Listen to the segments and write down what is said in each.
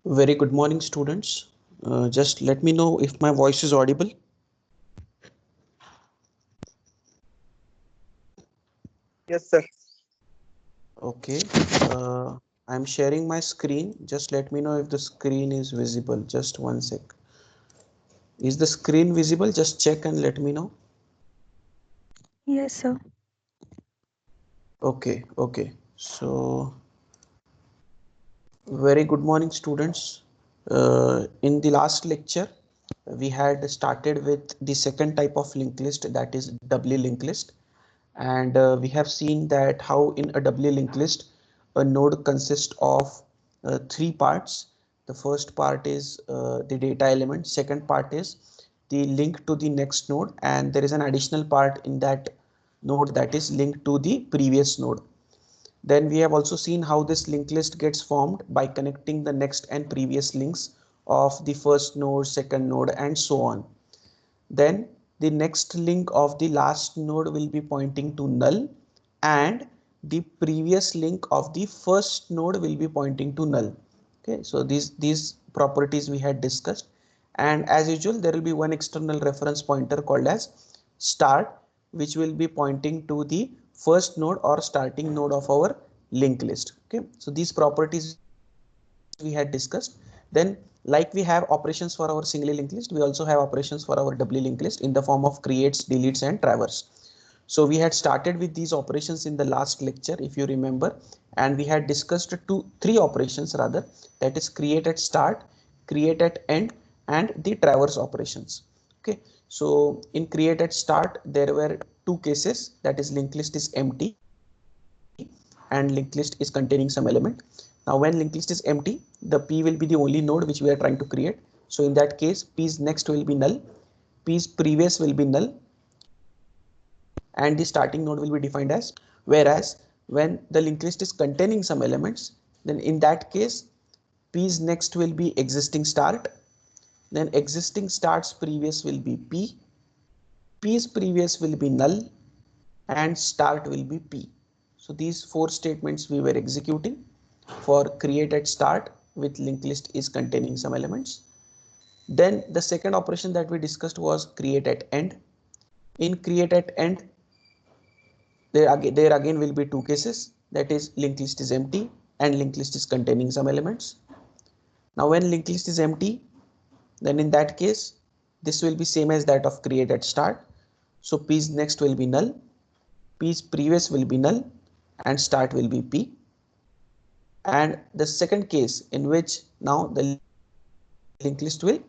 Very good morning, students. Just let me know if my voice is audible. Yes, sir. Okay. I'm sharing my screen. Just let me know if the screen is visible. Just one sec. Is the screen visible? Just check and let me know. Yes, sir. Okay. Okay. So, very good morning, students. In the last lecture, we had started with the second type of linked list, that is doubly linked list. And we have seen that how in a doubly linked list a node consists of three parts. The first part is the data element, second part is the link to the next node, and there is an additional part in that node that is linked to the previous node. Then we have also seen how this linked list gets formed by connecting the next and previous links of the first node, second node, and so on. Then the next link of the last node will be pointing to null, and the previous link of the first node will be pointing to null. Okay, so these properties we had discussed, and as usual there will be one external reference pointer called as start, which will be pointing to the first node or starting node of our linked list. Okay, so these properties we had discussed. Then, like we have operations for our singly linked list, we also have operations for our doubly linked list in the form of creates, deletes, and traverse. So we had started with these operations in the last lecture, if you remember, and we had discussed three operations rather, that is create at start, create at end, and the traverse operations. Okay, so in create at start there were two cases, that is linked list is empty and linked list is containing some element. Now when linked list is empty, the p will be the only node which we are trying to create. So in that case p's next will be null, p's previous will be null, and the starting node will be defined as p. Whereas when the linked list is containing some elements, then in that case p's next will be existing start, then existing starts previous will be p, p's previous will be null, and start will be p. So these four statements we were executing for create at start with linked list is containing some elements. Then the second operation that we discussed was create at end. In create at end, there again will be two cases, that is linked list is empty and linked list is containing some elements. Now when linked list is empty, then in that case this will be same as that of create at start. So p's next will be null, p's previous will be null, and start will be p. And the second case in which now the linked list will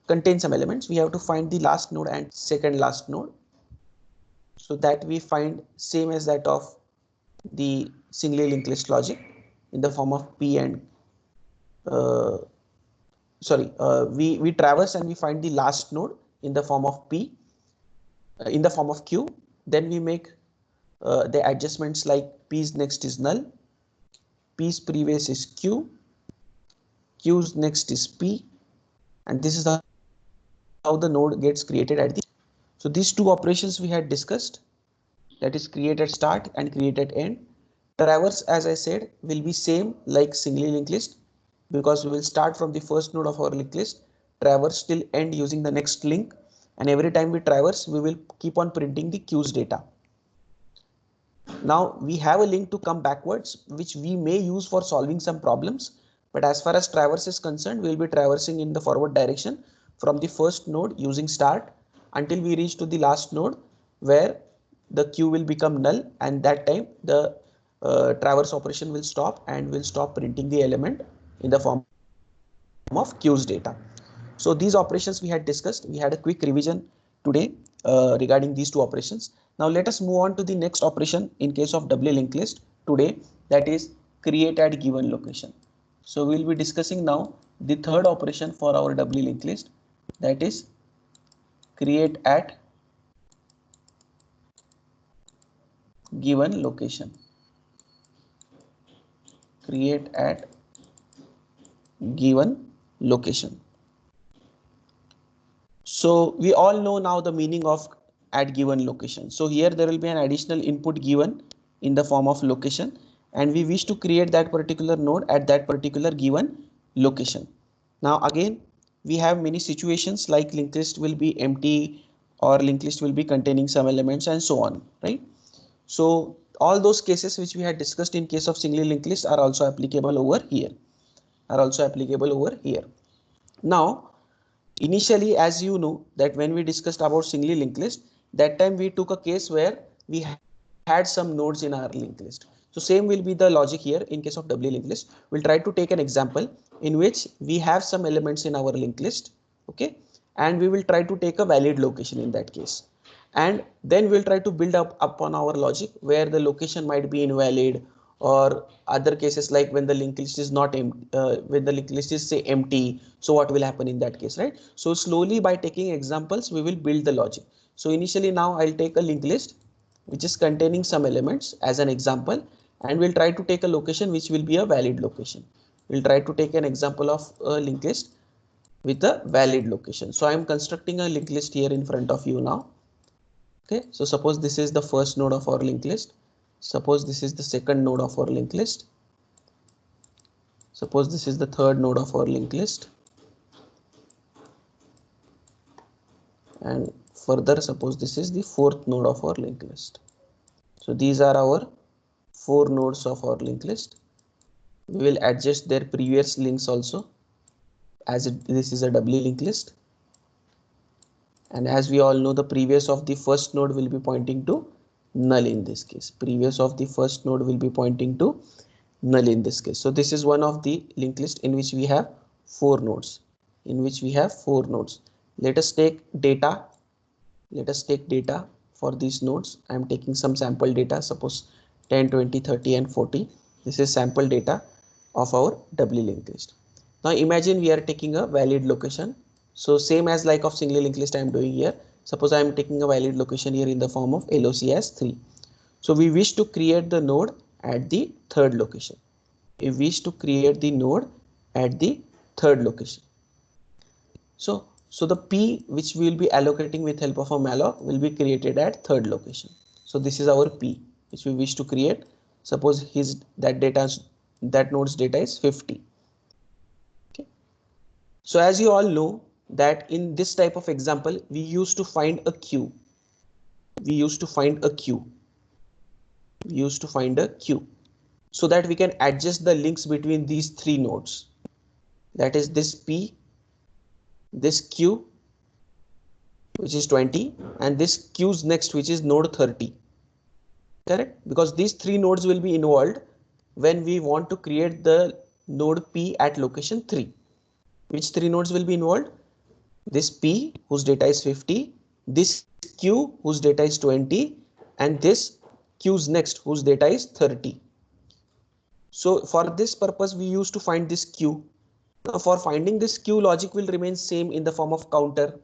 contain some elements, we have to find the last node and second last node, so that we find same as that of the singly linked list logic in the form of p and uh, we traverse and we find the last node in the form of p, in the form of q. Then we make the adjustments like p's next is null, p's previous is q, q's next is p, and this is how the node gets created at the end. So these two operations we had discussed, that is create at start and create at end. Traverse, as I said, will be same like singly linked list, because we will start from the first node of our linked list, traverse till end using the next link, and every time we traverse we will keep on printing the queues data. Now we have a link to come backwards which we may use for solving some problems, but as far as traverse is concerned, we will be traversing in the forward direction from the first node using start until we reach to the last node where the queue will become null, and that time the traverse operation will stop and will stop printing the element in the form of queues data. So these operations we had discussed. We had a quick revision today regarding these two operations. Now let us move on to the next operation in case of doubly linked list today, that is create at given location. So we will be discussing now the third operation for our doubly linked list, that is create at given location. Create at given location. So we all know now the meaning of at given location. So here there will be an additional input given in the form of location, and we wish to create that particular node at that particular given location. Now again, we have many situations like linked list will be empty or linked list will be containing some elements and so on, right? So all those cases which we had discussed in case of singly linked list are also applicable over here, Now, initially, as you know, that when we discussed about singly linked list, that time we took a case where we had some nodes in our linked list. So same will be the logic here in case of doubly linked list. We'll try to take an example in which we have some elements in our linked list, okay, and we will try to take a valid location in that case. And then we'll try to build up upon our logic where the location might be invalid, or other cases like when the linked list is not empty, when the linked list is say empty, so what will happen in that case, right? So slowly by taking examples we will build the logic. So initially now I'll take a linked list which is containing some elements as an example, and we'll try to take a location which will be a valid location. We'll try to take an example of a linked list with a valid location. So I am constructing a linked list here in front of you now. Okay, so suppose this is the first node of our linked list. Suppose this is the second node of our linked list. Suppose this is the third node of our linked list. And further, suppose this is the fourth node of our linked list. So these are our 4 nodes of our linked list. We will adjust their previous links also, as this is a doubly linked list. And as we all know, the previous of the first node will be pointing to null in this case. Previous of the first node will be pointing to null in this case. So this is one of the linked list in which we have 4 nodes. Let us take data. For these nodes. I am taking some sample data, suppose 10, 20, 30 and 40. This is sample data of our doubly linked list. Now imagine we are taking a valid location. So same as like of singly linked list I am doing here. Suppose I am taking a valid location here in the form of LOC as 3. So we wish to create the node at the third location. So the P which we will be allocating with help of a malloc will be created at third location. So this is our P which we wish to create. Suppose that node's data is 50. Okay. So as you all know that in this type of example we used to find a queue. So that we can adjust the links between these 3 nodes. That is this P, this Q which is 20, and this Q's next which is node 30. Correct? Because these 3 nodes will be involved when we want to create the node P at location 3. Which 3 nodes will be involved? This P whose data is 50, this Q whose data is 20, and this Q's next whose data is 30. So for this purpose we used to find this Q. Now for finding this Q, logic will remain same in the form of counter.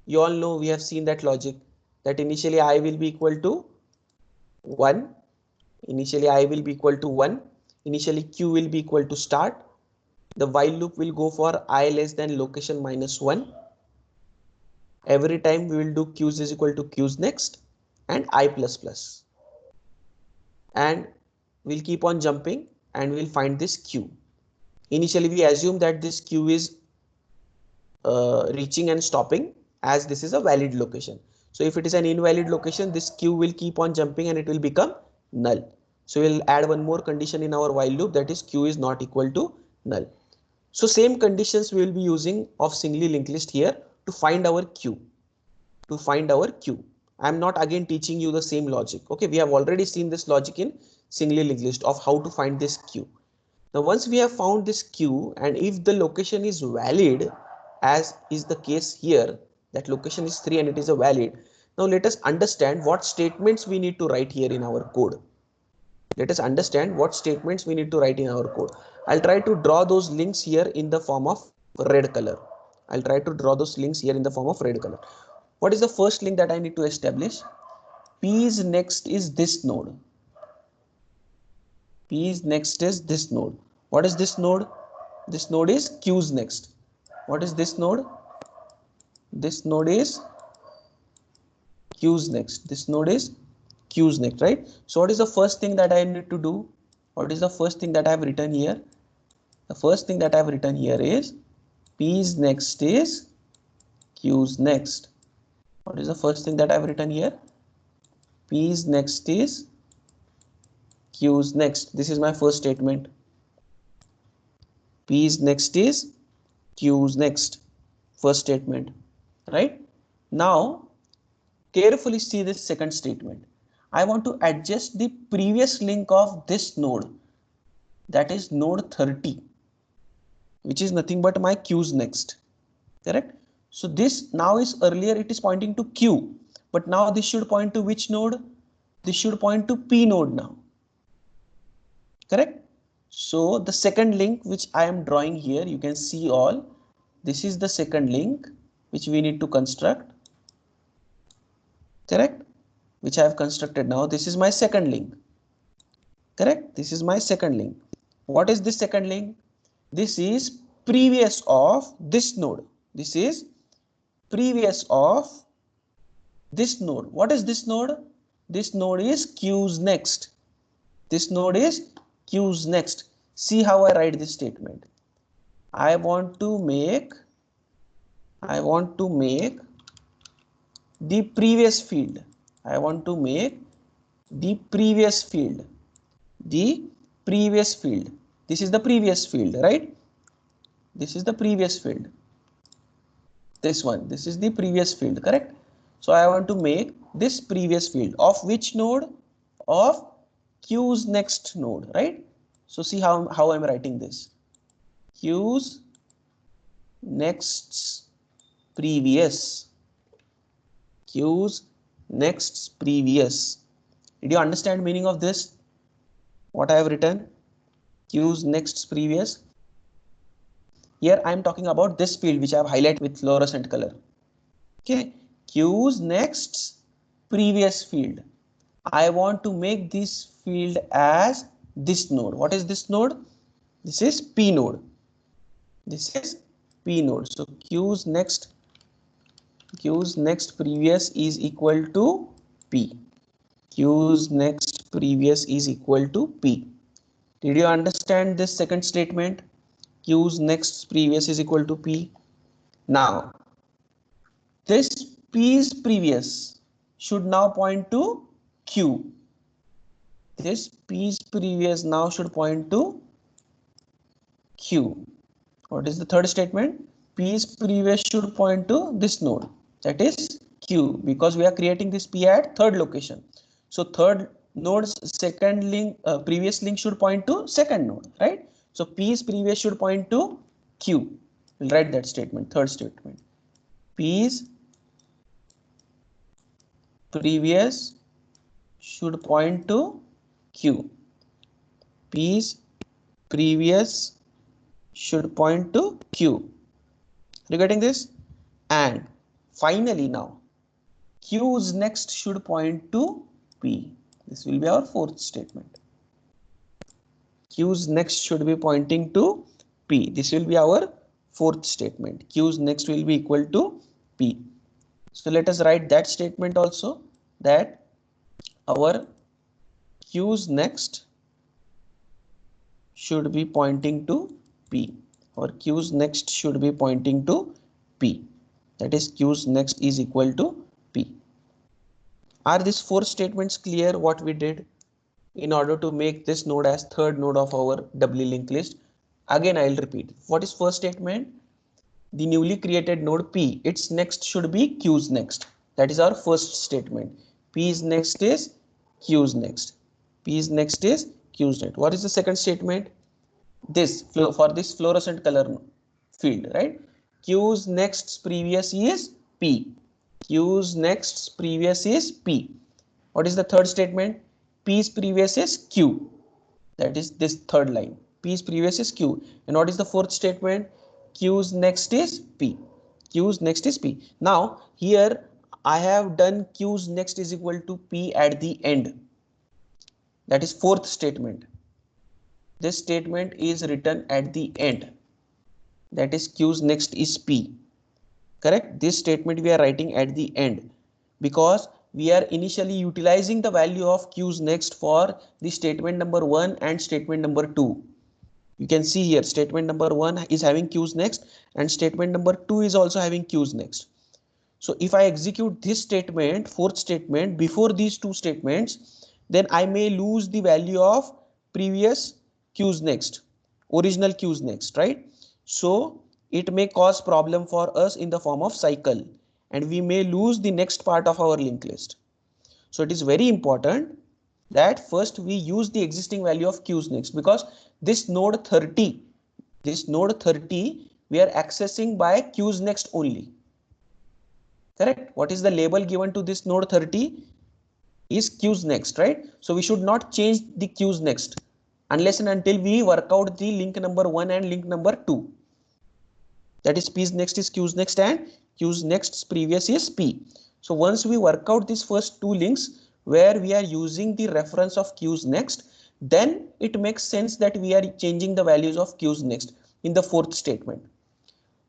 You all know, we have seen that logic, that initially I will be equal to 1. Initially Q will be equal to start. The while loop will go for I less than location minus 1. Every time we will do Q's is equal to Q's next and I plus plus. And we'll keep on jumping and we'll find this Q. Initially we assume that this Q is reaching and stopping, as this is a valid location. So if it is an invalid location, this Q will keep on jumping and it will become null. So we'll add one more condition in our while loop, that is Q is not equal to null. So same conditions we will be using of singly linked list here to find our Q. I am not again teaching you the same logic. Okay, we have already seen this logic in singly linked list of how to find this Q. Now once we have found this Q, and if the location is valid, as is the case here, that location is 3 and it is a valid. Now let us understand what statements we need to write here in our code. I'll try to draw those links here in the form of red color. What is the first link that I need to establish? P's next is this node. What is this node? This node is Q's next. What is this node? This node is Q's next. Right? So what is the first thing that I need to do? What is the first thing that I have written here? The first thing that I have written here is P's next is Q's next. What is the first thing that I've written here? P's next is Q's next. This is my first statement. P's next is Q's next. First statement, right? Now, carefully see this second statement. I want to adjust the previous link of this node, that is node 30, which is nothing but my Q's next, correct? So this now is, earlier it is pointing to Q, but now this should point to which node? This should point to P node now, correct? So the second link which I am drawing here, you can see all, this is the second link which we need to construct, correct? Which I have constructed now. This is my second link, correct? This is my second link. What is this second link? This is previous of this node. This is previous of this node. What is this node? This node is Q's next. This node is Q's next. See how I write this statement. I want to make the previous field. I want to make the previous field. The previous field. This is the previous field, right? This is the previous field. This one. This is the previous field, correct? So I want to make this previous field of which node? Of Q's next node, right? So see how I'm writing this. Q's next previous. Q's next previous. Did you understand meaning of this? What I have written? Q's next previous. Here I am talking about this field which I have highlighted with fluorescent color. Okay. Q's next previous field. I want to make this field as this node. What is this node? This is P node. This is P node. So Q's next previous is equal to P. Q's next previous is equal to P. Did you understand this second statement? Q's next previous is equal to P. Now, this P's previous should now point to Q. This P's previous now should point to Q. What is the third statement? P's previous should point to this node, that is Q, because we are creating this P at third location. So third node's second link, previous link should point to second node, right? So P's previous should point to Q. We'll write that statement, third statement. P's previous should point to Q. P's previous should point to Q. You getting this? And finally now, Q's next should point to P. This will be our fourth statement. Q's next should be pointing to P. This will be our fourth statement. Q's next will be equal to P. So let us write that statement also, that our Q's next should be pointing to P. Our Q's next should be pointing to P. That is Q's next is equal to P. Are these four statements clear what we did in order to make this node as third node of our doubly linked list? Again, I'll repeat. What is first statement? The newly created node P, its next should be Q's next. That is our first statement. P's next is Q's next. P's next is Q's next. What is the second statement? This, for this fluorescent color field, right? Q's next previous is P. Q's next previous is P. What is the third statement? P's previous is Q. That is this third line. P's previous is Q. And what is the fourth statement? Q's next is P. Q's next is P. Now here I have done Q's next is equal to P at the end. That is fourth statement. This statement is written at the end. That is Q's next is P. Correct? This statement we are writing at the end because we are initially utilizing the value of Q's next for the statement number 1 and statement number 2. You can see here statement number 1 is having queues next and statement number 2 is also having queues next. So if I execute this statement, fourth statement, before these two statements, then I may lose the value of previous queues next, original queues next, right? So it may cause problem for us in the form of cycle and we may lose the next part of our linked list. So it is very important that first we use the existing value of queues next, because this node 30, we are accessing by queues next only. Correct? What is the label given to this node 30? Is queues next, right? So we should not change the queues next unless and until we work out the link number 1 and link number 2. That is P's next is queues next and queues next previous is P. So once we work out these first two links where we are using the reference of queues next, then it makes sense that we are changing the values of queues next in the fourth statement.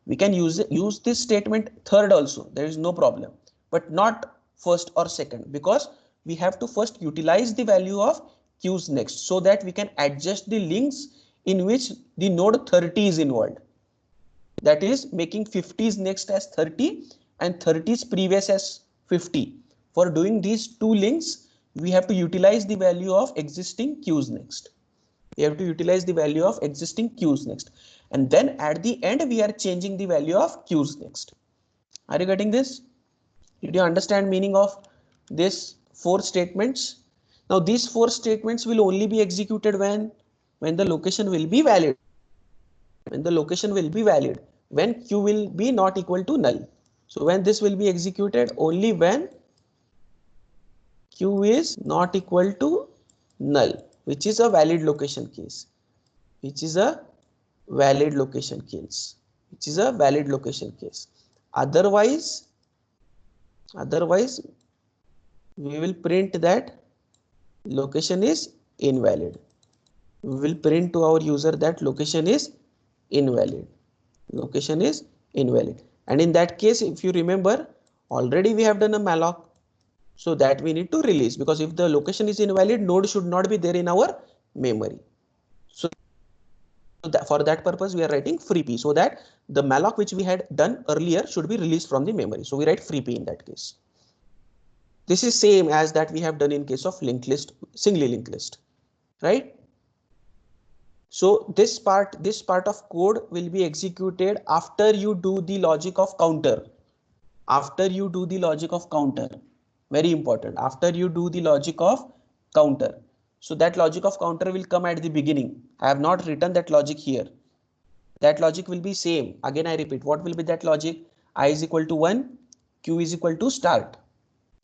We can use this statement third also, there is no problem, but not first or second, because we have to first utilize the value of queues next so that we can adjust the links in which the node 30 is involved. That is making 50's next as 30 and 30's previous as 50. For doing these two links, we have to utilize the value of existing queues next. We have to utilize the value of existing queues next. And then at the end, we are changing the value of queues next. Are you getting this? Did you understand meaning of this four statements? Now these four statements will only be executed when the location will be valid. When the location will be valid, when q will be not equal to null. So when this will be executed only when q is not equal to null, which is a valid location case. Which is a valid location case. Otherwise we will print that location is invalid. We will print to our user that location is invalid. And in that case, if you remember, already we have done a malloc, so that we need to release, because if the location is invalid, node should not be there in our memory. So for that purpose we are writing free p, so that the malloc which we had done earlier should be released from the memory. So we write free p in that case. This is same as that we have done in case of linked list, singly linked list, right? So this part of code will be executed after you do the logic of counter. Very important. After you do the logic of counter. So that logic of counter will come at the beginning. I have not written that logic here. That logic will be same. Again I repeat, what will be that logic? I is equal to 1, q is equal to start.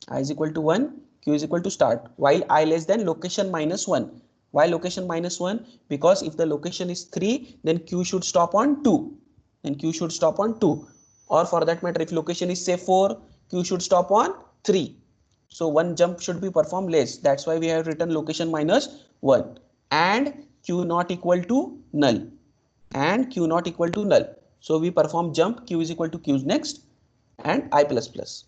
I is equal to 1, q is equal to start, while I less than location minus 1. Why location minus 1? Because if the location is 3, then q should stop on 2. Or for that matter, if location is say 4, q should stop on 3. So one jump should be performed less. That's why we have written location minus 1 and q not equal to null. So we perform jump q is equal to q's next and I plus plus.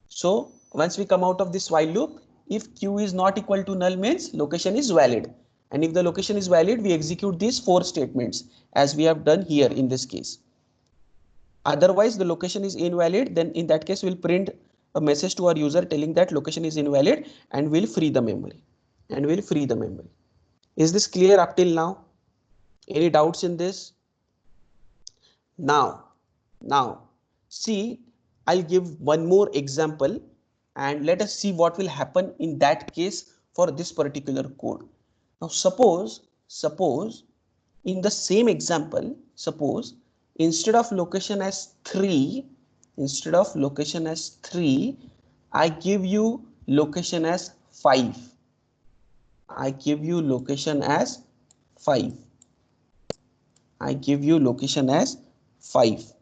So once we come out of this while loop, if q is not equal to null means location is valid. And if the location is valid, we execute these four statements as we have done here in this case. Otherwise, the location is invalid, then in that case, we'll print a message to our user telling that location is invalid and we'll free the memory. Is this clear up till now? Any doubts in this? Now, see, I'll give one more example and let us see what will happen in that case for this particular code. Now, suppose in the same example, suppose instead of location as 3, I give you location as 5. I give you location as 5.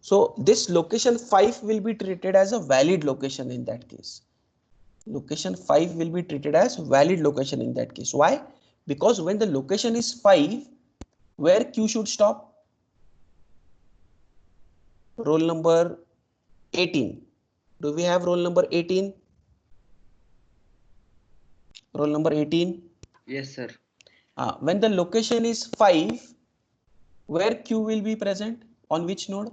So this location 5 will be treated as a valid location in that case. Location 5 will be treated as valid location in that case. Why? Because when the location is 5, where q should stop? Roll number 18. Do we have roll number 18? Roll number 18? Yes, sir. When the location is 5, where Q will be present? On which node?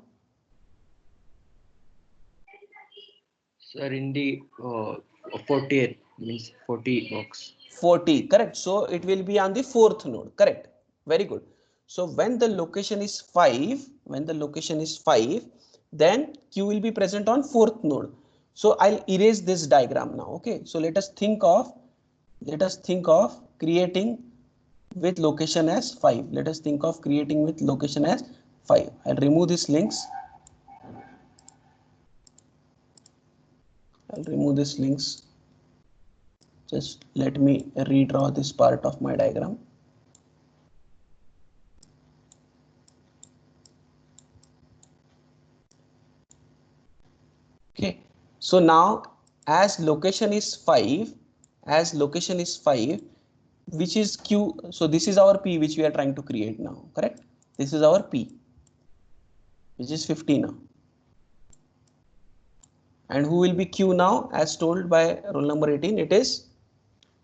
Sir, in the 40th, means 40 box. 40, correct. So it will be on the 4th node, correct. Very good. So when the location is 5, then Q will be present on 4th node. So I'll erase this diagram now. Okay. So let us think of creating with location as 5. Let us think of creating with location as 5. I'll remove these links. Just let me redraw this part of my diagram. Okay, so now as location is 5, which is Q, so this is our P which we are trying to create now, correct? This is our P, which is 50 now. And who will be Q now? As told by roll number 18, it is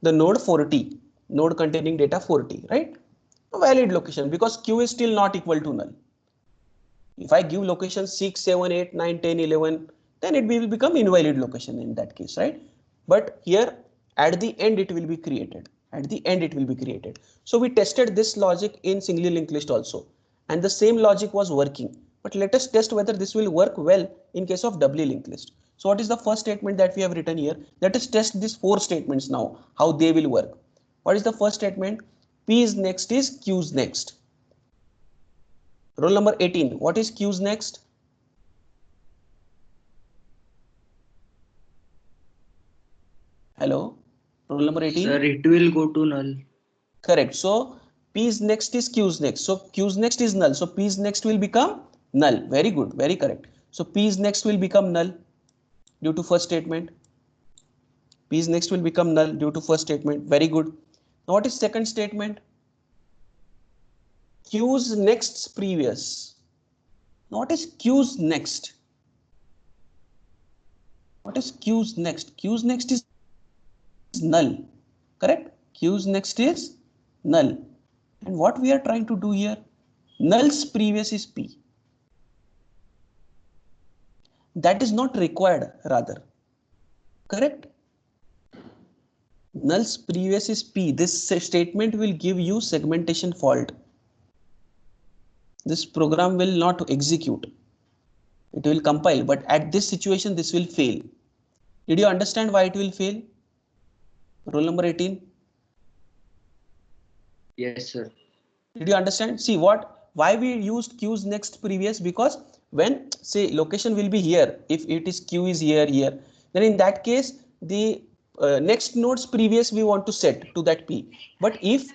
the node 40, node containing data 40, right? A valid location, because Q is still not equal to null. If I give location 6, 7, 8, 9, 10, 11, then it will become invalid location in that case, right? But here at the end it will be created. So we tested this logic in singly linked list also, and the same logic was working. But let us test whether this will work well in case of doubly linked list. So what is the first statement that we have written here? Let us test these 4 statements now, how they will work. What is the first statement? P is next is Q's next. Roll number 18, what is Q's next? Hello, roll number 18. Sir, it will go to null. Correct. So P's next is Q's next. So Q's next is null. So P's next will become null. Very good. Very correct. So P's next will become null due to first statement. P's next will become null due to first statement. Very good. Now what is second statement? Q's next previous. Now what is Q's next? What is Q's next? Q's next is null. Correct? Q's next is null. And what we are trying to do here? Null's previous is P. That is not required, rather. Correct? Null's previous is P. This statement will give you segmentation fault. This program will not execute. It will compile, but at this situation, this will fail. Did you understand why it will fail? Roll number 18. Yes, sir. Did you understand? See why we used Q's next previous? Because when say location will be here, if it is Q is here, then in that case the next node's previous we want to set to that P. But if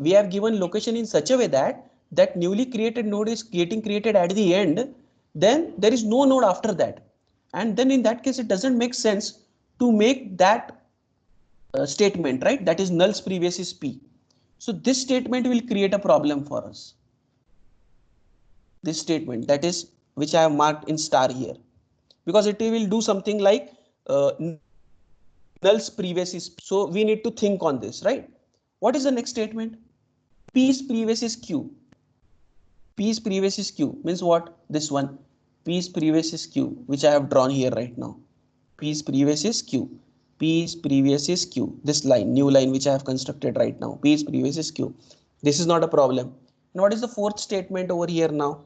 we have given location in such a way that that newly created node is getting created at the end, then there is no node after that, and then in that case it doesn't make sense to make that statement, right? That is null's previous is P. So this statement will create a problem for us. This statement, that is which I have marked in star here, because it will do something like null's previous is. So we need to think on this, right? What is the next statement? P's previous is Q. P's previous is Q means what? This one. P's previous is Q, which I have drawn here right now. P's previous is Q. P's previous is Q. This line, new line which I have constructed right now. P's previous is Q. This is not a problem. And what is the fourth statement over here now?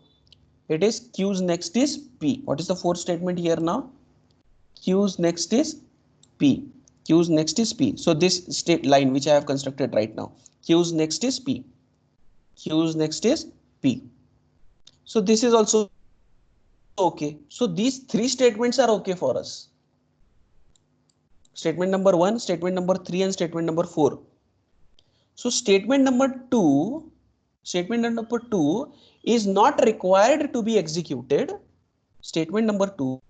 It is Q's next is P. What is the fourth statement here now? Q's next is P. Q's next is P. So this state line which I have constructed right now. Q's next is P. Q's next is P. So this is also okay. So these 3 statements are okay for us. Statement number 1, statement number 3, and statement number 4. So statement number 2 is not required to be executed. Statement number 2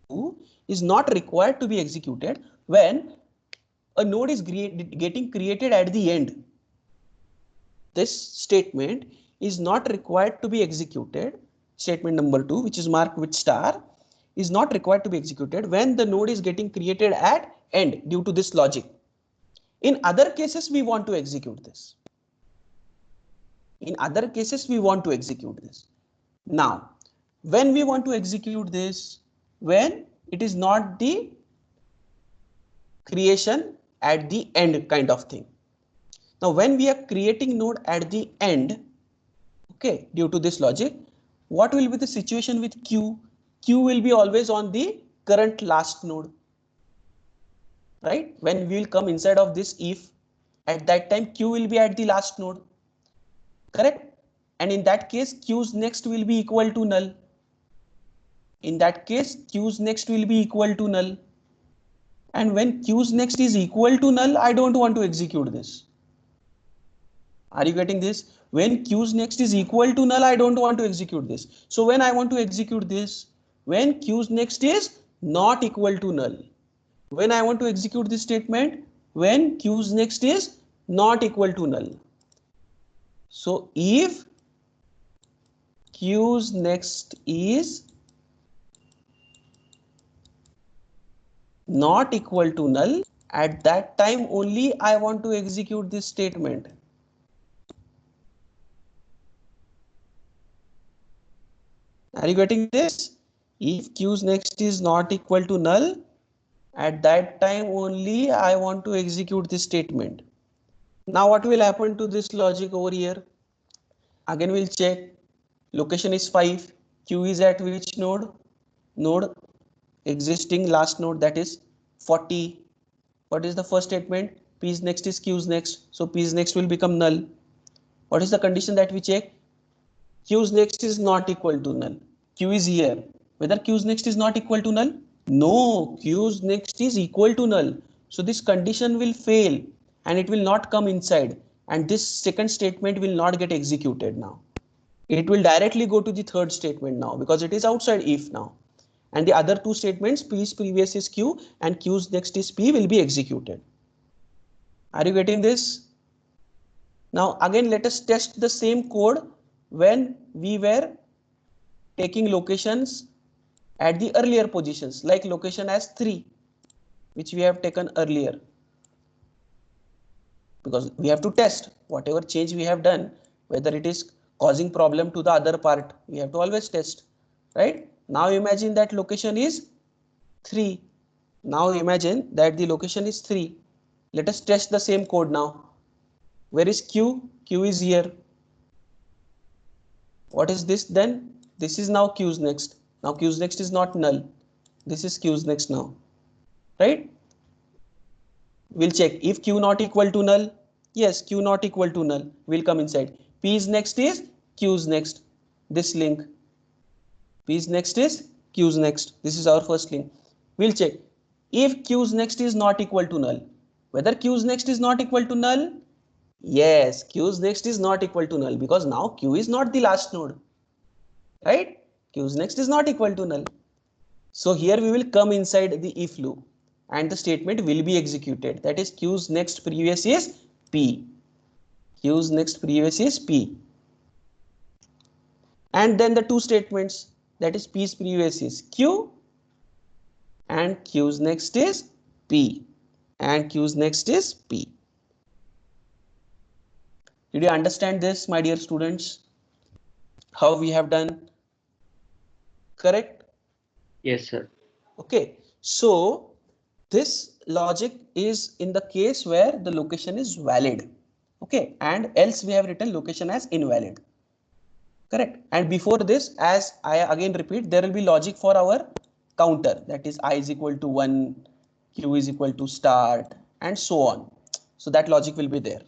is not required to be executed when a node is getting created at the end. This statement is not required to be executed. Statement number 2, which is marked with star, is not required to be executed when the node is getting created at end due to this logic. In other cases, we want to execute this. In other cases, we want to execute this. Now, when we want to execute this, when it is not the creation at the end kind of thing. Now, when we are creating node at the end, okay, due to this logic, what will be the situation with Q? Q will be always on the current last node, right? When we will come inside of this if, at that time Q will be at the last node, correct? And in that case, Q's next will be equal to null. In that case, Q's next will be equal to null. And when Q's next is equal to null, I don't want to execute this. Are you getting this? When Q's next is equal to null, I don't want to execute this. So when I want to execute this, when Q's next is not equal to null. When I want to execute this statement, when Q's next is not equal to null. So if Q's next is not equal to null, at that time only I want to execute this statement. Are you getting this? If Q's next is not equal to null, at that time only I want to execute this statement. Now what will happen to this logic over here? Again we'll check. Location is 5. Q is at which node? Node existing last node, that is 40. What is the first statement? P's next is Q's next. So P's next will become null. What is the condition that we check? Q's next is not equal to null. Q is here. Whether Q's next is not equal to null? No, Q's next is equal to null. So this condition will fail and it will not come inside. And this second statement will not get executed now. It will directly go to the third statement now because it is outside if now. And the other two statements, P's previous is Q and Q's next is P, will be executed. Are you getting this? Now again let us test the same code when we were taking locations at the earlier positions, like location as 3, which we have taken earlier. Because we have to test whatever change we have done, whether it is causing problem to the other part, we have to always test, right? Now imagine that location is 3. Now imagine that the location is 3. Let us test the same code now. Where is Q? Q is here. What is this then? This is now Q's next. Now Q's next is not null. This is Q's next now, right? We'll check if Q not equal to null. Yes, Q not equal to null will come inside. P's next is Q's next. This link. P's next is Q's next. This is our first link. We'll check if Q's next is not equal to null. Whether Q's next is not equal to null? Yes, Q's next is not equal to null because now Q is not the last node, right? Q's next is not equal to null. So here we will come inside the if loop and the statement will be executed. That is Q's next previous is P. Q's next previous is P. And then the two statements, that is P's previous is Q and Q's next is P. And Q's next is P. Did you understand this, my dear students? How we have done? Correct? Yes, sir. Okay, so this logic is in the case where the location is valid. Okay, and else we have written location as invalid. Correct. And before this, as I again repeat, there will be logic for our counter, that is I is equal to 1, Q is equal to start, and so on. So that logic will be there.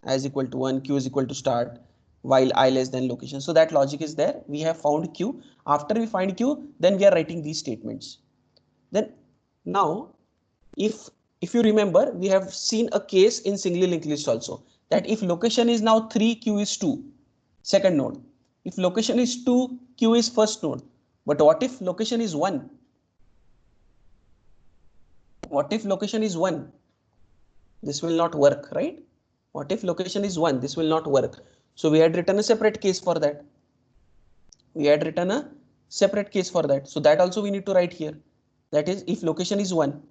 I is equal to 1, Q is equal to start, while I less than location. So that logic is there. We have found Q. After we find Q, then we are writing these statements. Then now, if you remember, we have seen a case in singly linked list also, that if location is now 3, Q is 2, second node. If location is 2, Q is first node. But what if location is 1? What if location is 1? This will not work, right? What if location is 1? This will not work. So we had written a separate case for that. So that also we need to write here. That is if location is 1.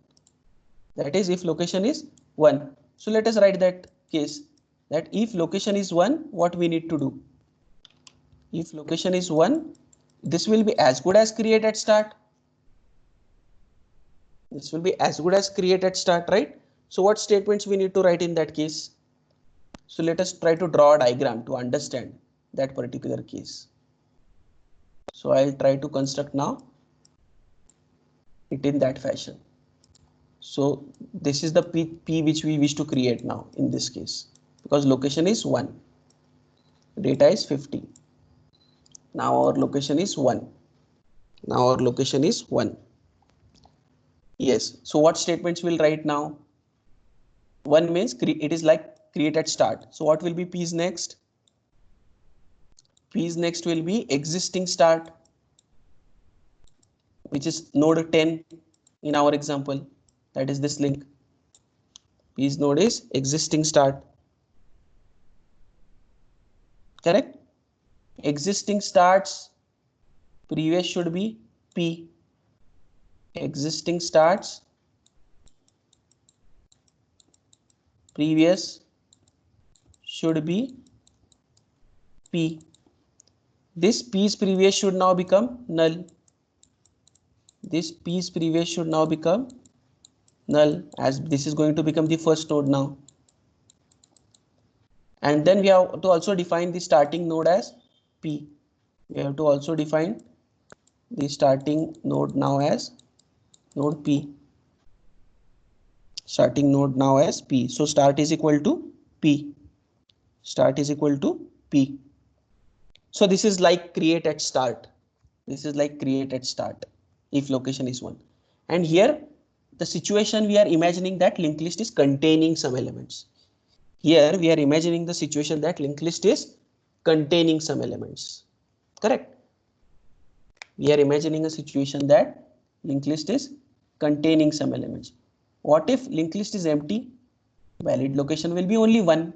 So let us write that case. that if location is 1, what we need to do? If location is 1, this will be as good as create at start. This will be as good as create at start, right? So what statements we need to write in that case? So let us try to draw a diagram to understand that particular case. So I'll try to construct now it in that fashion. So this is the P which we wish to create now in this case, because location is 1, data is 50. Now our location is 1. Now our location is 1. Yes. So what statements we'll write now? 1 means it is like create at start. So what will be P's next? P's next will be existing start, which is node 10 in our example. That is this link. P's node is existing start. Correct? Existing starts, previous should be P. Existing starts, previous should be P. This P's previous should now become null. This P's previous should now become null, as this is going to become the first node now. And then we have to also define the starting node as P. We have to also define the starting node now as node P. Starting node now as P. So start is equal to P. Start is equal to P. So this is like create at start. This is like create at start if location is 1. And here the situation we are imagining that linked list is containing some elements. Here we are imagining the situation that linked list is containing some elements. Correct? We are imagining a situation that linked list is containing some elements. What if linked list is empty? Valid location will be only 1.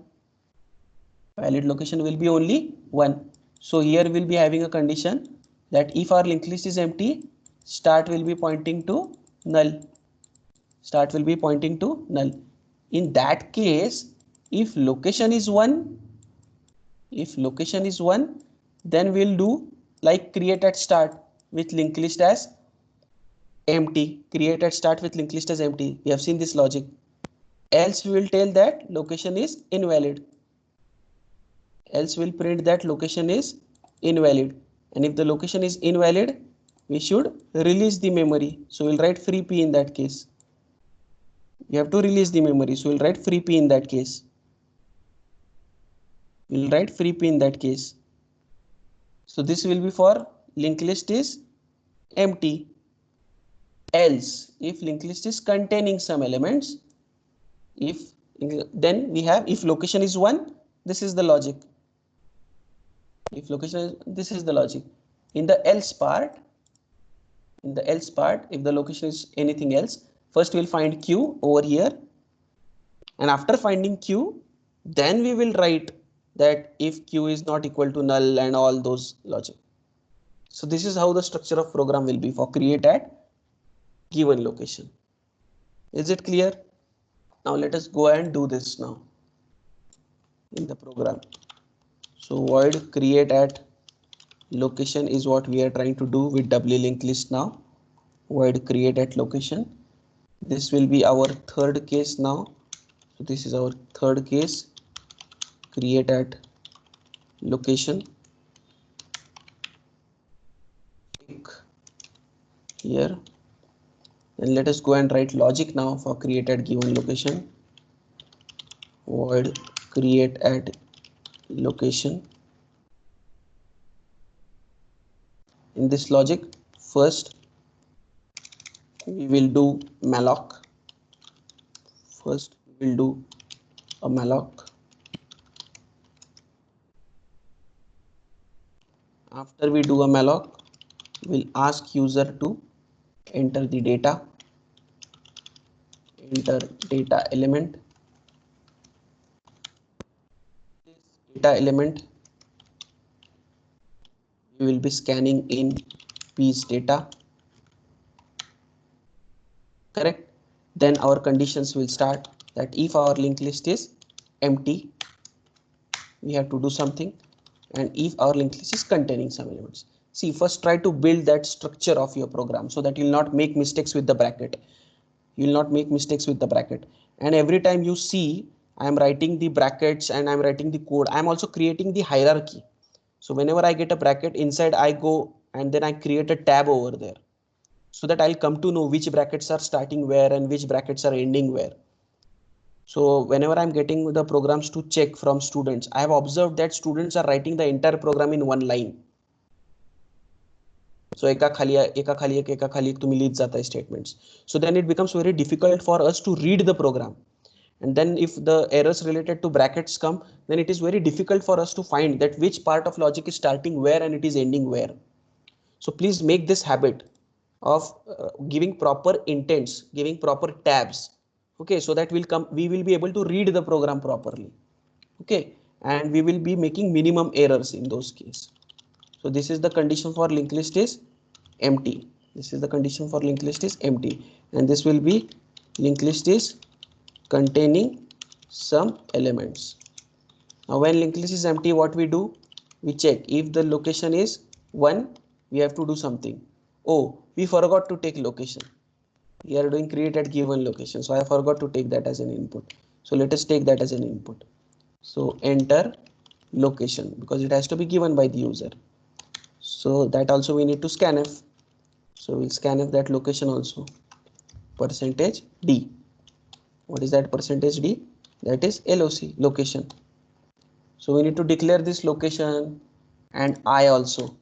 Valid location will be only 1. So here we'll be having a condition that if our linked list is empty, start will be pointing to null. Start will be pointing to null. In that case, if location is 1, then we'll do like create at start with linked list as empty. Create at start with linked list as empty. We have seen this logic. Else we will tell that location is invalid. Else we'll print that location is invalid. And if the location is invalid, we should release the memory. So we'll write free P in that case. We have to release the memory. So we'll write free P in that case. We'll write free P in that case. So this will be for linked list is empty. Else, if linked list is containing some elements, then we have if location is 1, this is the logic. If location is, this is the logic. In the else part, if the location is anything else, first we'll find Q over here, and after finding Q, then we will write that if Q is not equal to null and all those logic. So this is how the structure of program will be for create at given location. Is it clear? Now let us go and do this now in the program. So void create at location is what we are trying to do with doubly linked list now. Void create at location. This will be our third case now. So this is our third case, create at location. Here, then let us go and write logic now for create at given location. Void create at location. In this logic, first we will do malloc. First we will do a malloc. After we do a malloc, we'll ask user to enter the data. Enter data element. This data element we will be scanning in P's data. Correct? Then our conditions will start that if our linked list is empty, we have to do something, and if our linked list is containing some elements. See, first try to build that structure of your program so that you'll not make mistakes with the bracket. You will not make mistakes with the bracket. And every time you see I am writing the brackets and I'm writing the code, I'm also creating the hierarchy. So whenever I get a bracket, inside I go and then I create a tab over there, so that I'll come to know which brackets are starting where and which brackets are ending where. So whenever I'm getting the programs to check from students, I have observed that students are writing the entire program in one line. So eka khali ek तुम्ही लिहित जाताय statements. So then it becomes very difficult for us to read the program. And then if the errors related to brackets come, then it is very difficult for us to find that which part of logic is starting where and it is ending where. So please make this habit of giving proper intents, giving proper tabs. Okay, so that we will be able to read the program properly. Okay, and we will be making minimum errors in those cases. So this is the condition for linked list is empty. This is the condition for linked list is empty, and this will be linked list is containing some elements. Now when linked list is empty, what we do? We check if the location is 1, we have to do something. Oh, we forgot to take location. We are doing create at given location, so I forgot to take that as an input. So let us take that as an input. So enter location, because it has to be given by the user. So that also we need to scanf. So we'll scanf that location also. Percentage D. What is that percentage D? That is LOC, location. So we need to declare this location and I also.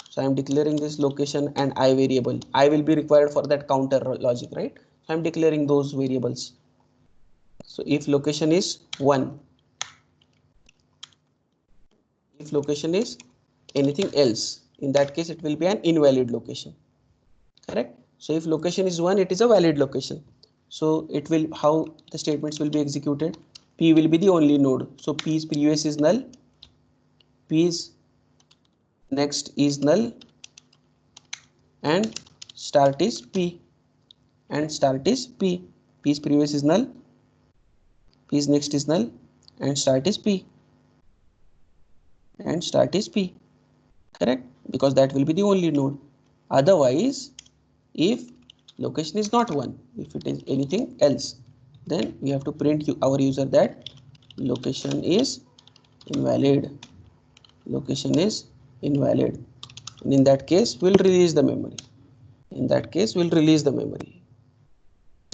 So I am declaring this location and I variable. I will be required for that counter logic, right? So I am declaring those variables. So if location is 1, if location is anything else, in that case it will be an invalid location. Correct? So if location is 1, it is a valid location. So it will, how the statements will be executed? P will be the only node. So P's previous is null, P's next is null, and start is P, and start is P. P's previous is null, P's next is null, and start is P, and start is P. Correct? Because that will be the only node. Otherwise, if location is not 1, if it is anything else, then we have to print our user that location is invalid. Location is invalid. And in that case, we'll release the memory. In that case, we'll release the memory,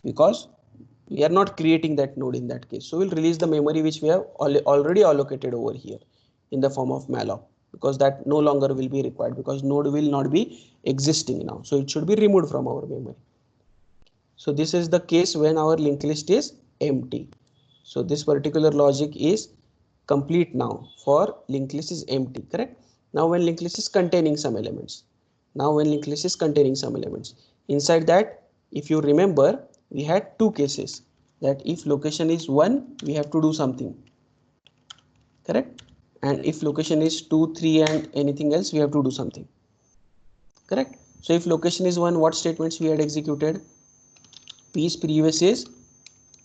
because we are not creating that node in that case. So we'll release the memory which we have already allocated over here in the form of malloc, because that no longer will be required, because node will not be existing now. So it should be removed from our memory. So this is the case when our linked list is empty. So this particular logic is complete now for linked list is empty, correct? Now when linked list is containing some elements. Now when linked list is containing some elements. Inside that, if you remember, we had two cases, that if location is 1, we have to do something, correct? And if location is 2, 3 and anything else, we have to do something, correct? So if location is 1, what statements we had executed? P's previous is,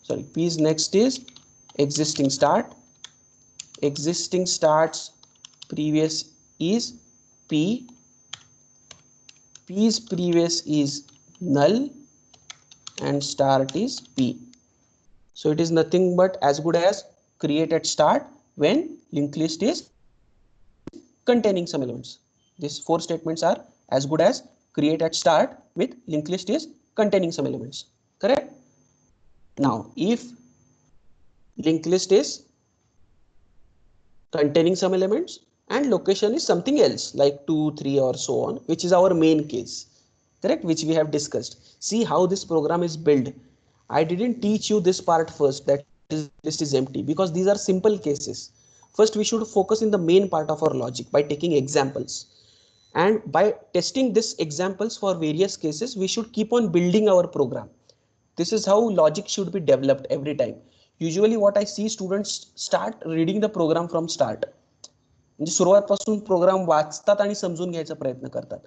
sorry, P's next is existing start, existing starts previous is P, P's previous is null, and start is P. So it is nothing but as good as create at start when linked list is containing some elements. These 4 statements are as good as create at start with linked list is containing some elements, correct? Now if linked list is containing some elements and location is something else like 2, 3 or so on, which is our main case, correct, which we have discussed. See how this program is built. I didn't teach you this part first, that is list is empty, because these are simple cases. First we should focus in the main part of our logic by taking examples, and by testing these examples for various cases, we should keep on building our program. This is how logic should be developed every time. Usually what I see, students start reading the program from start, म्हणजे सुरुवातपासून programme वाचतात आणि समजून घ्यायचा प्रयत्न करतात.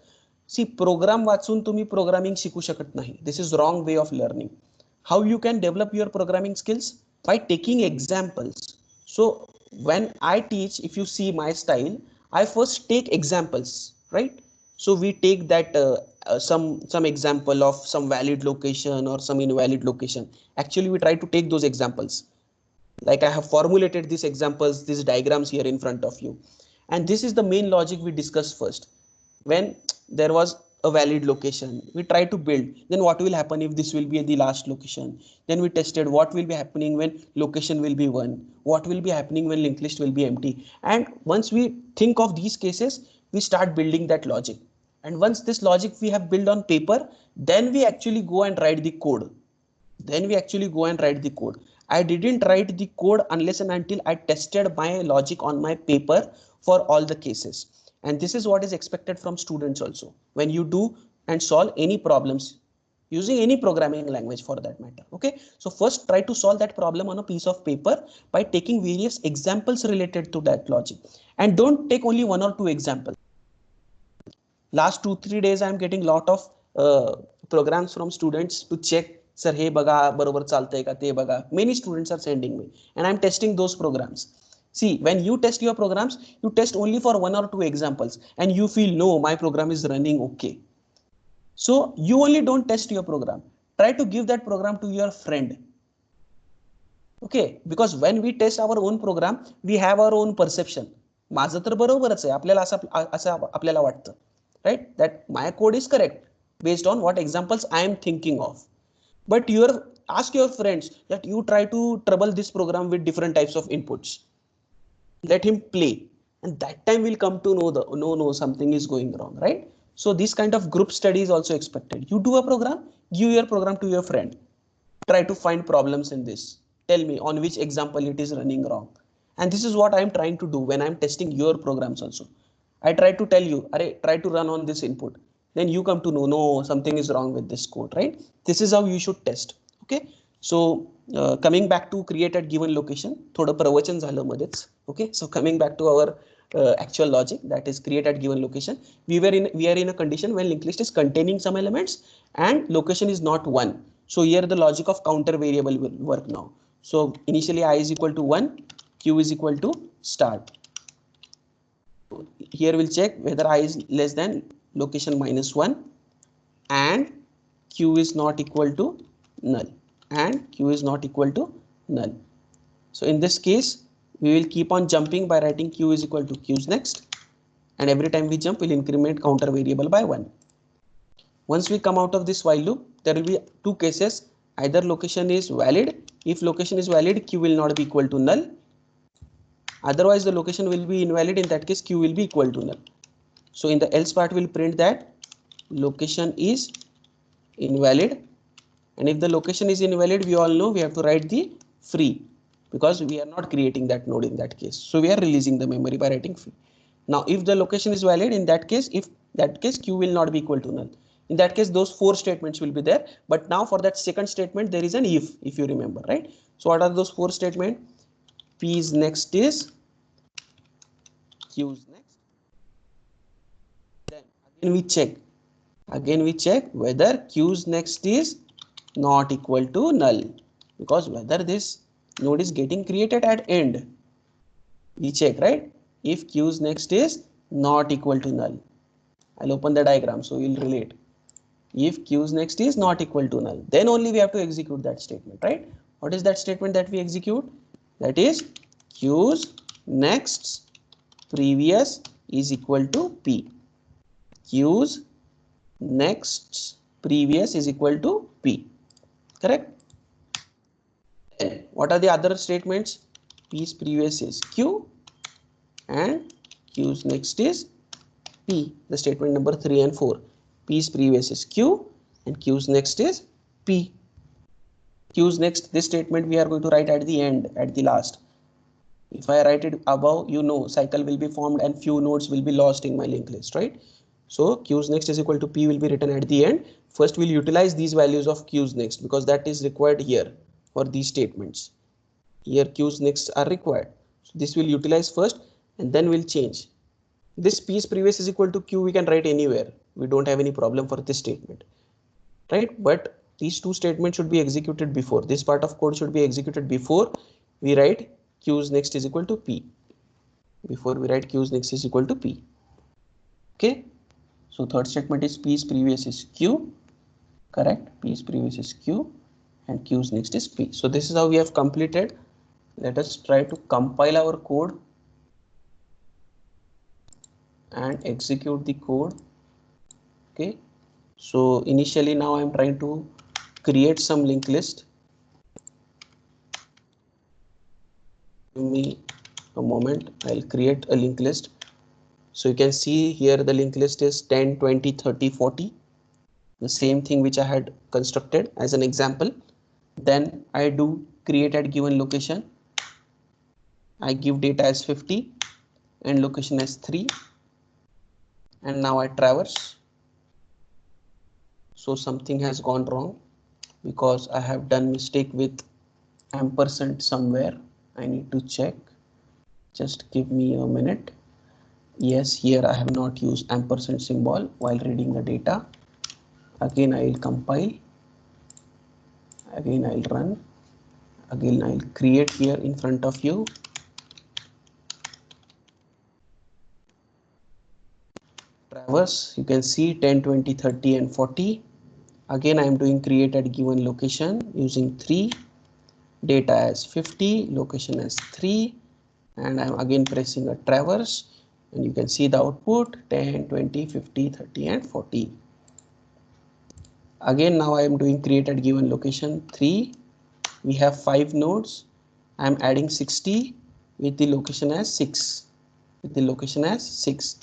C program वाचून तुम्ही प्रोग्रामिंग शिकू शकत नाही. This is wrong way of learning. How you can develop your programming skills? By taking examples. So when I teach, if you see my style, I first take examples, right? So we take that some example of some valid location or some invalid location. Actually, we try to take those examples. Like I have formulated these examples, these diagrams here in front of you. And this is the main logic we discussed first. When there was a valid location, we try to build, then what will happen if this will be the last location? Then we tested what will be happening when location will be one, what will be happening when linked list will be empty. And once we think of these cases, we start building that logic. And once this logic we have built on paper, then we actually go and write the code. I didn't write the code unless and until I tested my logic on my paper for all the cases. And this is what is expected from students also when you do and solve any problems using any programming language for that matter. Okay, so first try to solve that problem on a piece of paper by taking various examples related to that logic, and don't take only one or two examples. Last 2-3 days I am getting lot of programs from students to check, sir हे बघा बरोबर चालतंय का ते बघा. Many students are sending me and I am testing those programs. See, when you test your programs, you test only for one or two examples and you feel no, my program is running okay. So you only don't test your program, try to give that program to your friend. Okay, because when we test our own program, we have our own perception. माझं तर बरोबरच आहे, आपल्याला असं आपल्याला वाटतं, right, that my code is correct based on what examples I am thinking of. But ask your friends that you try to trouble this program with different types of inputs. Let him play, and that time we'll come to know no, something is going wrong, right? So this kind of group study is also expected. You do a program, give your program to your friend, try to find problems in this, tell me on which example it is running wrong. And this is what I am trying to do when I am testing your programs also. I try to tell you, try to run on this input. Then you come to know, no, something is wrong with this code, right? This is how you should test. Okay. So coming back to create at given location, थोडं प्रवचन झालं मध्येच. Okay. So coming back to our actual logic, that is create at given location. We are in a condition when linked list is containing some elements and location is not one. So here the logic of counter variable will work now. So initially I is equal to 1, q is equal to start. Here we'll check whether I is less than location minus 1 and q is not equal to null, and q is not equal to null. So in this case, we will keep on jumping by writing q is equal to q's next, and every time we jump, we'll increment counter variable by 1. Once we come out of this while loop, there will be two cases. Either location is valid. If location is valid, q will not be equal to null. Otherwise, the location will be invalid. In that case, q will be equal to null. So in the else part, we'll print that location is invalid. And if the location is invalid, we all know we have to write the free, because we are not creating that node in that case. So we are releasing the memory by writing free. Now, if the location is valid, in that case, q will not be equal to null. In that case, those 4 statements will be there. But now for that second statement, there is an if you remember, right? So what are those 4 statements? P's next is q's next. Then again we check whether q's next is not equal to null, because whether this node is getting created at end, we check, right? If q's next is not equal to null, I'll open the diagram so you'll relate. If q's next is not equal to null, then only we have to execute that statement, right? What is that statement that we execute? That is q's next previous is equal to p. Q's next previous is equal to p. Correct? Then what are the other statements? P's previous is q and q's next is p. The statement number 3 and 4. P's previous is q and q's next is p. Q's next, this statement we are going to write at the end, at the last. If I write it above, you know, cycle will be formed and few nodes will be lost in my linked list, right? So q's next is equal to p will be written at the end. First we'll utilize these values of q's next, because that is required here for these statements. Here q's next are required. So this will utilize first and then we'll change. This p's previous is equal to q we can write anywhere. We don't have any problem for this statement, right? But these two statements should be executed before. This part of code should be executed before we write Q's next is equal to P. Before we write Q's next is equal to P. Okay. So third statement is P's previous is Q. Correct. P's previous is Q and Q's next is P. So this is how we have completed. Let us try to compile our code and execute the code. Okay. So initially now I'm trying to create some linked list. Give me a moment. I'll create a linked list. So you can see here the linked list is 10, 20, 30, 40. The same thing which I had constructed as an example. Then I do create at given location. I give data as 50 and location as 3. And now I traverse. So something has gone wrong because I have done mistake with ampersand somewhere. I need to check. Just give me a minute. Yes, here I have not used ampersand symbol while reading the data. Again I will compile. Again I'll run. Again I'll create here in front of you. Traverse, you can see 10, 20, 30 and 40. Again I am doing create at given location using 3. Data as 50, location as 3. And I'm again pressing a traverse. And you can see the output 10, 20, 50, 30 and 40. Again now I am doing create at given location 3. We have 5 nodes. I am adding 60 with the location as 6. With the location as 6.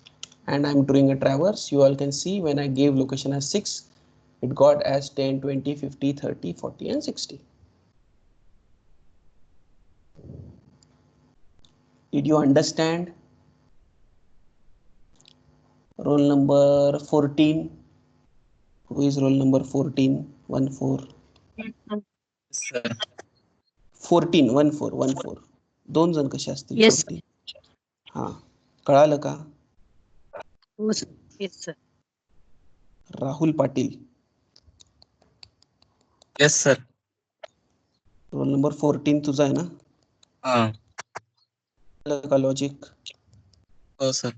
And I'm doing a traverse. You all can see when I gave location as 6, it got as 10, 20, 50, 30, 40 and 60. Did you understand? Roll number 14. Who is roll number 14? 14. Sir. 14, 14, 14. दोन जण कसे असतील? Yes, 14. हा, कळालं का? yes, sir. Rahul Patil. Yes, sir. Roll number 14 तुझा आहे ना? कळालं का लॉजिक? हो sir.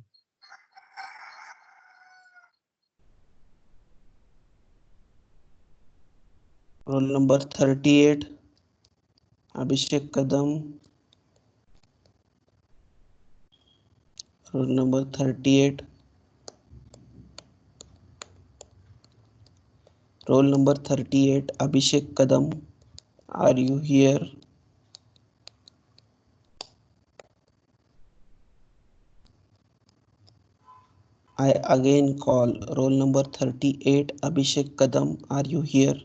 Roll number 38 Abhishek Kadam. Roll number 38. Roll number 38 Abhishek Kadam. Are you here? I again call roll number 38 Abhishek Kadam. Are you here?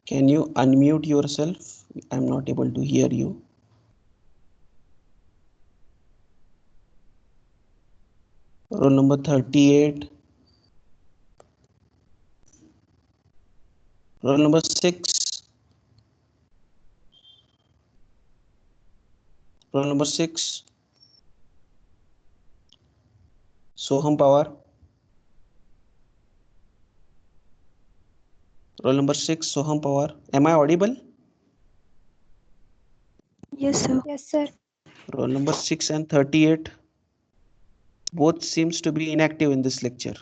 Can you unmute yourself? I'm not able to hear you. Roll number 38. Roll number 6. Roll number 6. Soham Pawar. Roll number 6 Soham Pawar. Am I audible? Yes, sir. Yes, sir. Roll number 6 and 38 both seems to be inactive in this lecture.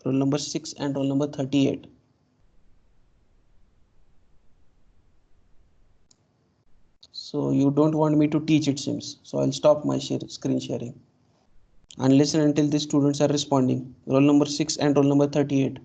Roll number 6 and roll number 38. So you don't want me to teach, it seems. So I'll stop my screen sharing. Unless and until the students are responding. Roll number 6 and roll number 38.